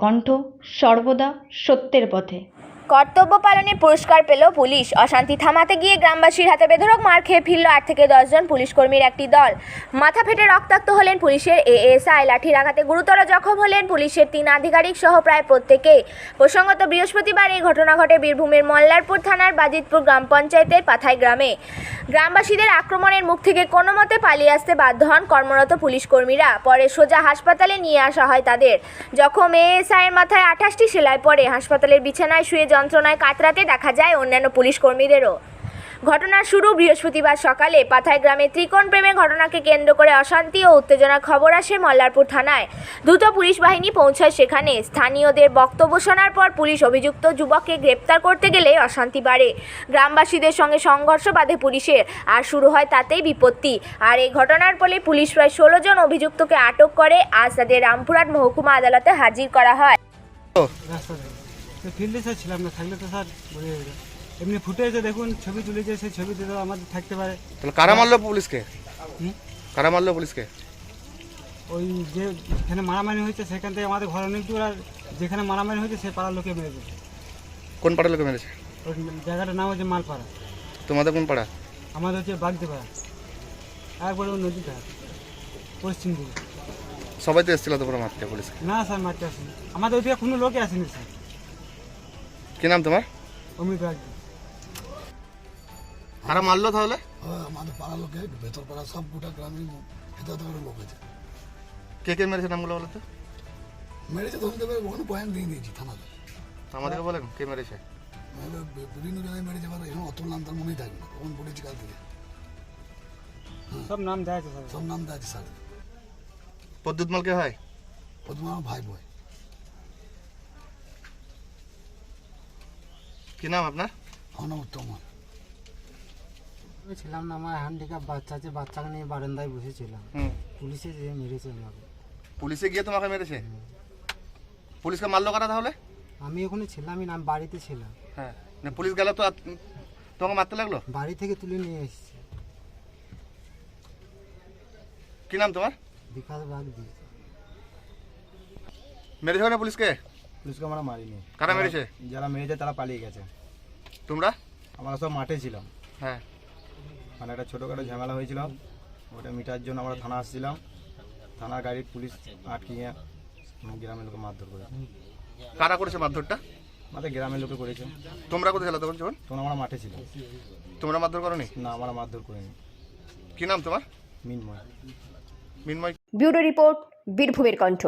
কণ্ঠ সর্বদা সত্যের পথে। কর্তব্য পালনে পুরস্কার পেল পুলিশ। অশান্তি থামাতে গিয়ে গ্রামবাসীর হাতে বেধড়ক মার খেয়ে ফিরল 8 থেকে 10 জন পুলিশ কর্মীর একটি দল। মাথা ফেটে রক্তাক্ত হলেন পুলিশের এএসআই, লাঠির আঘাতে গুরুতর জখম হলেন পুলিশের 3 আধিকারিক সহ প্রায় প্রত্যেকেই। প্রসঙ্গত বৃহস্পতিবার এই ঘটনা ঘটে বীরভূমের মল্লারপুর থানার বাজিতপুর গ্রাম পঞ্চায়েতের পাথাই গ্রামে। গ্রামবাসীদের আক্রমণের মুখ থেকে কোনো মতে পালিয়ে আসতে বাধ্য হন কর্মরত পুলিশ কর্মীরা। পরে সোজা হাসপাতালে নিয়ে আসা হয় তাদের। জখম এএসআইয়ের মাথায় 28টি সেলাই পড়ে। হাসপাতালের বিছানায় শুয়ে যন্ত্রণায় কাতরাতে দেখা যায় অন্যান্য পুলিশ কর্মীদেরও। ঘটনার শুরু বৃহস্পতিবার সকালে। পাথাই গ্রামে ত্রিকোণ প্রেমের ঘটনাকে কেন্দ্র করে অশান্তি ও উত্তেজনার খবর আসে মল্লারপুর থানায়। দ্রুত পুলিশ বাহিনী পৌঁছায় সেখানে। স্থানীয়দের বক্তব্য শোনার পর পুলিশ অভিযুক্ত যুবককে গ্রেপ্তার করতে গেলে অশান্তি বাড়ে। গ্রামবাসীদের সঙ্গে সংঘর্ষ বাধে পুলিশের, আর শুরু হয় তাতেই বিপত্তি। আর এই ঘটনার ফলে পুলিশ প্রায় 16 জন অভিযুক্তকে আটক করে। আজ তাদের রামপুরহাট মহকুমা আদালতে হাজির করা হয়। ফিল্ডে স্যার ছিলাম না, থাকলে তো স্যার বলে এমনি ফুটেজে দেখুন ছবি তুলেছে, সেই ছবিতে তো আমাদের থাকতে পারে। তাহলে কারা মারলো পুলিশকে? কারা মারলো পুলিশকে? ওই যেখানে মারামারি হয়েছে সেখান থেকে আমাদের ঘর অনেক দূর, আর যেখানে মারামারি হয়েছে সে পাড়ার লোকে মেরেছে। কোন পাড়ার লোকে মেরেছে? ওই জায়গাটার নাম হচ্ছে মালপাড়া। তোমাদের কোন পাড়া? আমাদের হচ্ছে বাগদিপাড়া, একবারে ওই নদীটা পশ্চিম দিকে। সবাই তো এসেছিল তোমরা মারতে পুলিশকে? না স্যার, মারতে আসেনি আমাদের ওইদিকে, কোনো লোকে আসেনি স্যার। কি নাম তোমার? অমিত বাগদি। কারা মারলো তাহলে? আমাদের পাড়া লোকে, ভেতর পাড়া সব গোটা গ্রামীণ ভেতর থেকে লোক আছে। কে কে মেরেছে নামগুলো বলো তো? মেরেছে তখন দেবে, ওখানে বয়ান দিয়ে দিয়েছি থানাতে। আমাদেরকে বলেন কে মেরেছে? বিভিন্ন জায়গায় মেরেছে, এখন অত নাম তার মনেই থাকবে না, তখন বলেছি কাল থেকে সব নাম দেওয়া আছে স্যার, সব নাম দেওয়া আছে স্যার। প্রদ্যুৎ মাল কে হয়? প্রথমে আমার ভাই বয়। কি নাম আপনার? আমার নাম উত্তম। আমি ছিলাম না, আমার হ্যান্ডিক্যাপ বাচ্চা আছে, বাচ্চাকে নিয়ে বারান্দায় বসেছিলাম। পুলিশে যে মেরেছে আমাকে। পুলিশে গিয়ে তোমাকে মেরেছে? পুলিশকে মারলো কারা তাহলে? আমি ওখানে ছিলামই না, আমি বাড়িতে ছিলাম। হ্যাঁ, না পুলিশ গেল তো তোমাকে মারতে লাগলো? বাড়ি থেকে তুলে নিয়ে এসেছি। কি নাম তোমার? বিকাশ বাগদি। মেরেছে না পুলিশকে? পুলিশকে আমরা মারিনি। কারা মেরেছে? যারা মেরেছে তারা পালিয়ে গেছে। তোমরা? আমরা সব মাঠে ছিলাম, হ্যাঁ। মানে একটা ছোটোখাটো ঝামেলা হয়েছিল, ওটা মিটার জন্য আমরা থানা আসছিলাম। থানার গাড়ি পুলিশ আটকিয়ে গ্রামের লোকে মারধর করেছে। কারা করেছে মারধরটা? আমাদের গ্রামের লোকে করেছে। তোমরা কোথায় ছিল তখন? তখন আমরা মাঠে ছিলাম। তোমরা মারধর করনি? না, আমরা মারধর করিনি। কি নাম তোমার? মিনময়। মিনময়। ব্যুরো রিপোর্ট, বীরভূমের কণ্ঠ।